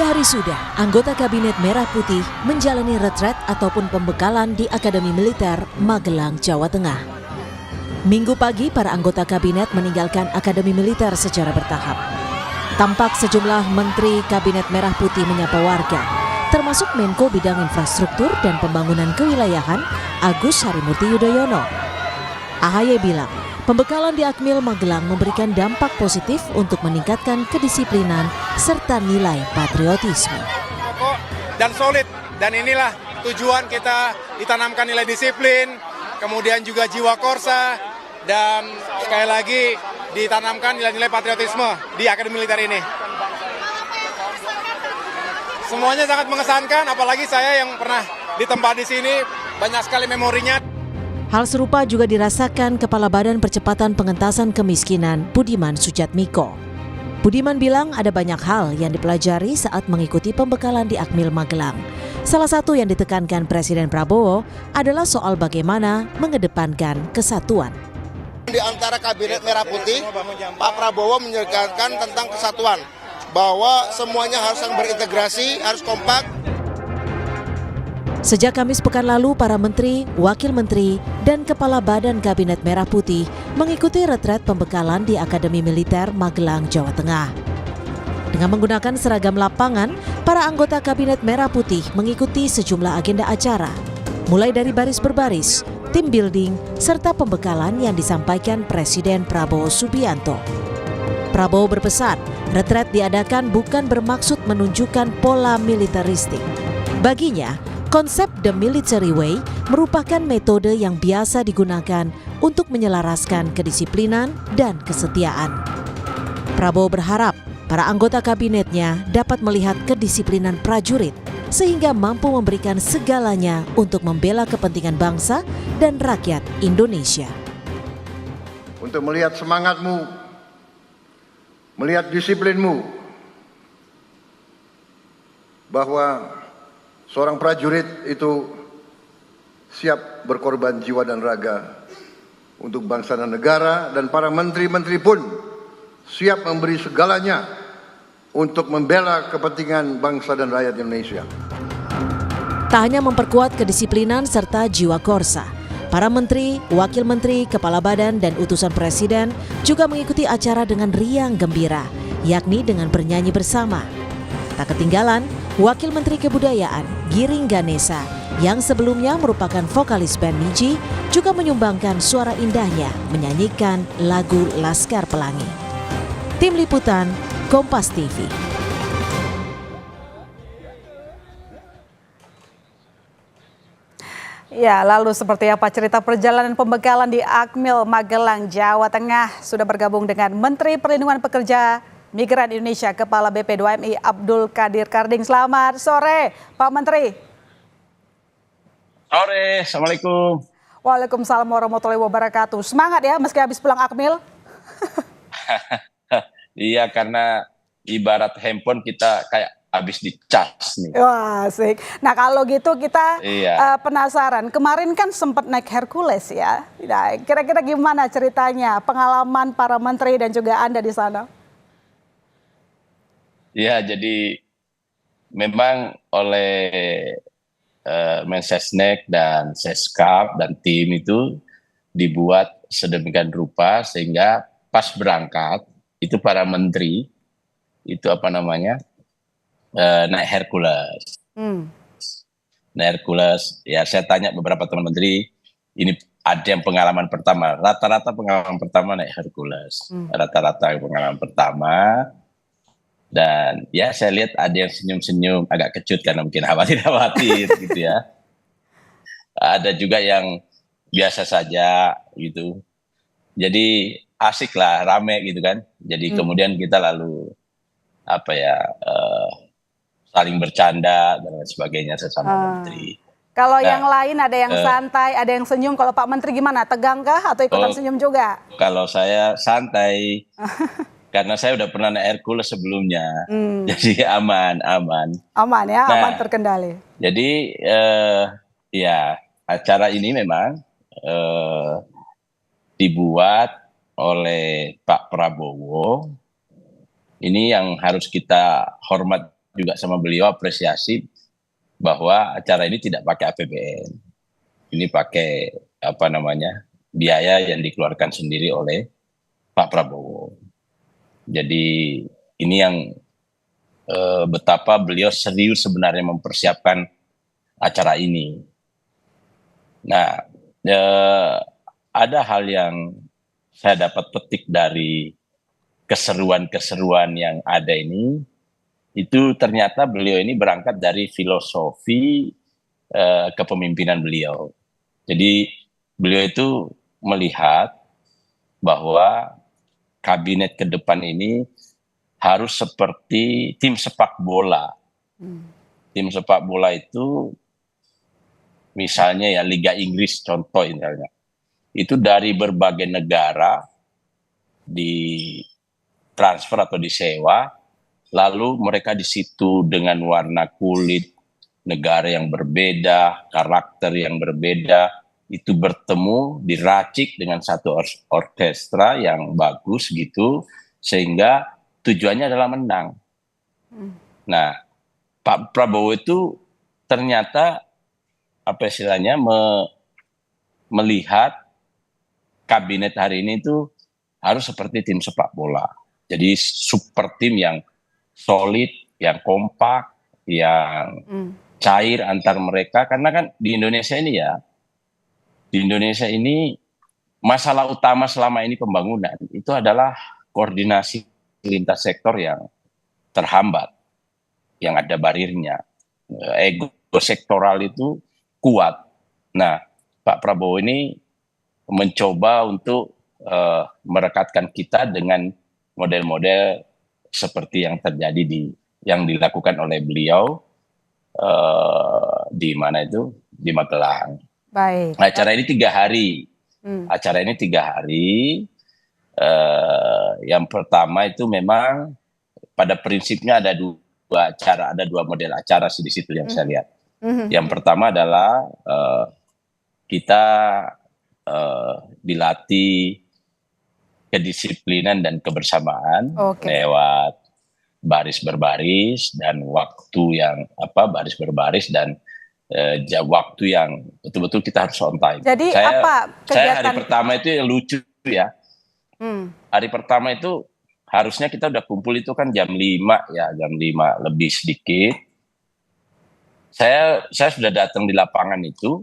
3 hari sudah, anggota Kabinet Merah Putih menjalani retret ataupun pembekalan di Akademi Militer Magelang, Jawa Tengah. Minggu pagi, para anggota Kabinet meninggalkan Akademi Militer secara bertahap. Tampak sejumlah Menteri Kabinet Merah Putih menyapa warga, termasuk Menko Bidang Infrastruktur dan Pembangunan Kewilayahan Agus Harimurti Yudhoyono. AHY bilang, pembekalan di Akmil Magelang memberikan dampak positif untuk meningkatkan kedisiplinan serta nilai patriotisme. Dan solid, dan inilah tujuan kita ditanamkan nilai disiplin, kemudian juga jiwa korsa, dan sekali lagi ditanamkan nilai-nilai patriotisme di Akademi Militer ini. Semuanya sangat mengesankan, apalagi saya yang pernah ditempat di sini, banyak sekali memorinya. Hal serupa juga dirasakan Kepala Badan Percepatan Pengentasan Kemiskinan, Budiman Sujatmiko. Budiman bilang ada banyak hal yang dipelajari saat mengikuti pembekalan di Akmil Magelang. Salah satu yang ditekankan Presiden Prabowo adalah soal bagaimana mengedepankan kesatuan. Di antara Kabinet Merah Putih, Pak Prabowo menekankan tentang kesatuan, bahwa semuanya harus berintegrasi, harus kompak. Sejak Kamis pekan lalu, para menteri, wakil menteri, dan kepala Badan Kabinet Merah Putih mengikuti retret pembekalan di Akademi Militer Magelang, Jawa Tengah. Dengan menggunakan seragam lapangan, para anggota Kabinet Merah Putih mengikuti sejumlah agenda acara, mulai dari baris berbaris, tim building, serta pembekalan yang disampaikan Presiden Prabowo Subianto. Prabowo berpesan, retret diadakan bukan bermaksud menunjukkan pola militeristik. Baginya, konsep The Military Way merupakan metode yang biasa digunakan untuk menyelaraskan kedisiplinan dan kesetiaan. Prabowo berharap para anggota kabinetnya dapat melihat kedisiplinan prajurit sehingga mampu memberikan segalanya untuk membela kepentingan bangsa dan rakyat Indonesia. Untuk melihat semangatmu, melihat disiplinmu, bahwa seorang prajurit itu siap berkorban jiwa dan raga untuk bangsa dan negara, dan para menteri-menteri pun siap memberi segalanya untuk membela kepentingan bangsa dan rakyat Indonesia. Tak hanya memperkuat kedisiplinan serta jiwa korsa, para menteri, wakil menteri, kepala badan, dan utusan presiden juga mengikuti acara dengan riang gembira, yakni dengan bernyanyi bersama. Tak ketinggalan, Wakil Menteri Kebudayaan Giring Ganesa yang sebelumnya merupakan vokalis band Niji juga menyumbangkan suara indahnya menyanyikan lagu Laskar Pelangi. Tim Liputan, Kompas TV. Ya, lalu seperti apa cerita perjalanan pembekalan di Akmil Magelang, Jawa Tengah? Sudah bergabung dengan Menteri Perlindungan Pekerja Migran Indonesia, Kepala BP2MI Abdul Qadir Karding. Selamat sore, Pak Menteri. Sore, Assalamualaikum. Waalaikumsalam warahmatullahi wabarakatuh. Semangat ya, meski habis pulang Akmil. Iya, karena ibarat handphone kita kayak habis dicas nih. Wah, asik. Nah, kalau gitu kita penasaran. Kemarin kan sempat naik Hercules ya. Nah, kira-kira gimana ceritanya, pengalaman para menteri dan juga Anda di sana? Ya, jadi memang oleh Mensesnek dan Seskap dan tim itu dibuat sedemikian rupa sehingga pas berangkat itu para menteri itu naik Hercules. Naik Hercules, ya saya tanya beberapa teman menteri, ini ada yang pengalaman pertama, rata-rata pengalaman pertama naik Hercules, rata-rata pengalaman pertama. Dan ya saya lihat ada yang senyum-senyum, agak kecut karena mungkin khawatir gitu ya. Ada juga yang biasa saja gitu. Jadi asik lah, rame gitu kan. Jadi kemudian kita lalu saling bercanda dan lain sebagainya sesama menteri. Kalau yang lain ada yang santai, ada yang senyum. Kalau Pak Menteri gimana? Tegang kah atau ikutan senyum juga? Kalau saya santai. Karena saya udah pernah naik Hercules sebelumnya, jadi aman. Aman ya, aman terkendali. Jadi ya acara ini memang dibuat oleh Pak Prabowo. Ini yang harus kita hormat juga sama beliau apresiasi bahwa acara ini tidak pakai APBN. Ini pakai biaya yang dikeluarkan sendiri oleh Pak Prabowo. Jadi ini yang betapa beliau serius sebenarnya mempersiapkan acara ini. Nah, ada hal yang saya dapat petik dari keseruan-keseruan yang ada ini, itu ternyata beliau ini berangkat dari filosofi kepemimpinan beliau. Jadi beliau itu melihat bahwa kabinet ke depan ini harus seperti tim sepak bola. Tim sepak bola itu misalnya ya Liga Inggris contoh misalnya. Itu dari berbagai negara di transfer atau disewa, lalu mereka di situ dengan warna kulit negara yang berbeda, karakter yang berbeda, itu bertemu, diracik dengan satu orkestra yang bagus gitu, sehingga tujuannya adalah menang. Nah, Pak Prabowo itu ternyata melihat kabinet hari ini itu harus seperti tim sepak bola. Jadi super tim yang solid, yang kompak, yang cair antar mereka. Karena kan di Indonesia ini masalah utama selama ini pembangunan itu adalah koordinasi lintas sektor yang terhambat, yang ada barirnya. Ego sektoral itu kuat. Nah, Pak Prabowo ini mencoba untuk merekatkan kita dengan model-model seperti yang terjadi yang dilakukan oleh beliau di Magelang. Baik. Acara ini 3 hari. Acara ini 3 hari. Yang pertama itu memang pada prinsipnya ada 2 acara, ada 2 model acara di situ yang saya lihat. Yang pertama adalah kita dilatih kedisiplinan dan kebersamaan lewat baris berbaris dan waktu yang baris berbaris dan waktu yang betul-betul kita harus on time. Jadi saya hari pertama itu yang lucu ya. Hari pertama itu harusnya kita udah kumpul itu kan jam 5 ya, jam 5 lebih sedikit. Saya sudah datang di lapangan itu.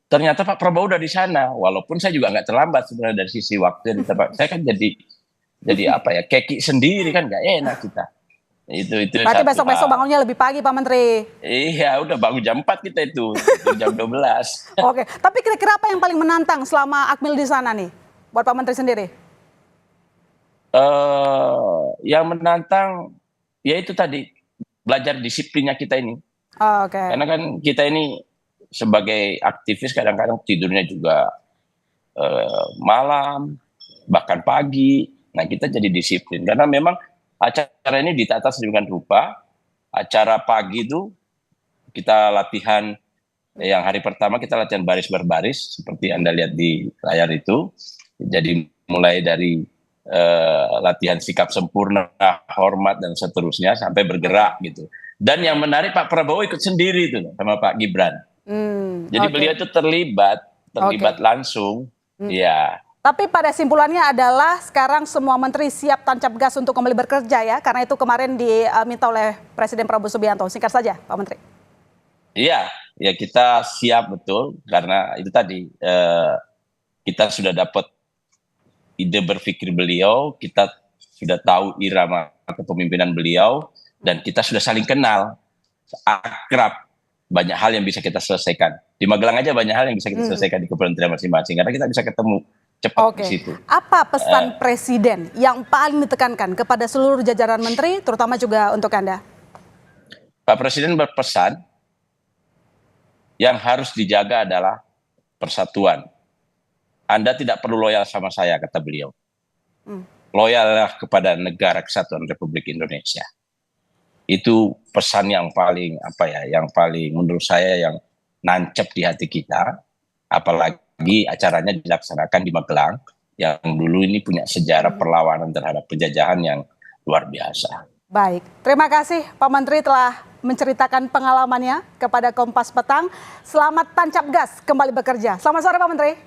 Ternyata Pak Prabowo udah di sana. Walaupun saya juga nggak terlambat sebenarnya dari sisi waktu. Saya kan jadi keki sendiri kan nggak enak kita. Itu berarti besok-besok bangunnya lebih pagi Pak Menteri. Iya, udah bangun jam 4 kita itu jam 12. Oke, tapi kira-kira apa yang paling menantang selama Akmil di sana nih buat Pak Menteri sendiri? Yang menantang ya itu tadi, belajar disiplinnya kita ini. Karena kan kita ini sebagai aktivis kadang-kadang tidurnya juga malam, bahkan pagi. Nah, kita jadi disiplin karena memang acara ini ditata sedemikian rupa. Acara pagi itu kita latihan, yang hari pertama kita latihan baris berbaris seperti Anda lihat di layar itu. Jadi mulai dari latihan sikap sempurna, hormat dan seterusnya sampai bergerak gitu. Dan yang menarik Pak Prabowo ikut sendiri itu sama Pak Gibran. Jadi beliau itu terlibat langsung. Ya. Tapi pada simpulannya adalah sekarang semua menteri siap tancap gas untuk kembali bekerja ya, karena itu kemarin diminta oleh Presiden Prabowo Subianto. Singkat saja Pak Menteri. Iya, ya kita siap betul karena itu tadi kita sudah dapat ide berpikir beliau, kita sudah tahu irama kepemimpinan beliau, dan kita sudah saling kenal, akrab, banyak hal yang bisa kita selesaikan. Di Magelang aja banyak hal yang bisa kita selesaikan di kementerian masing-masing, karena kita bisa ketemu cepat di situ. Apa pesan Presiden yang paling ditekankan kepada seluruh jajaran menteri, terutama juga untuk Anda? Pak Presiden berpesan, yang harus dijaga adalah persatuan. Anda tidak perlu loyal sama saya, kata beliau. Loyallah kepada Negara Kesatuan Republik Indonesia. Itu pesan yang paling yang paling menurut saya yang nancep di hati kita. Apalagi acaranya dilaksanakan di Magelang yang dulu ini punya sejarah perlawanan terhadap penjajahan yang luar biasa. Baik, terima kasih Pak Menteri telah menceritakan pengalamannya kepada Kompas Petang. Selamat tancap gas kembali bekerja. Selamat sore Pak Menteri.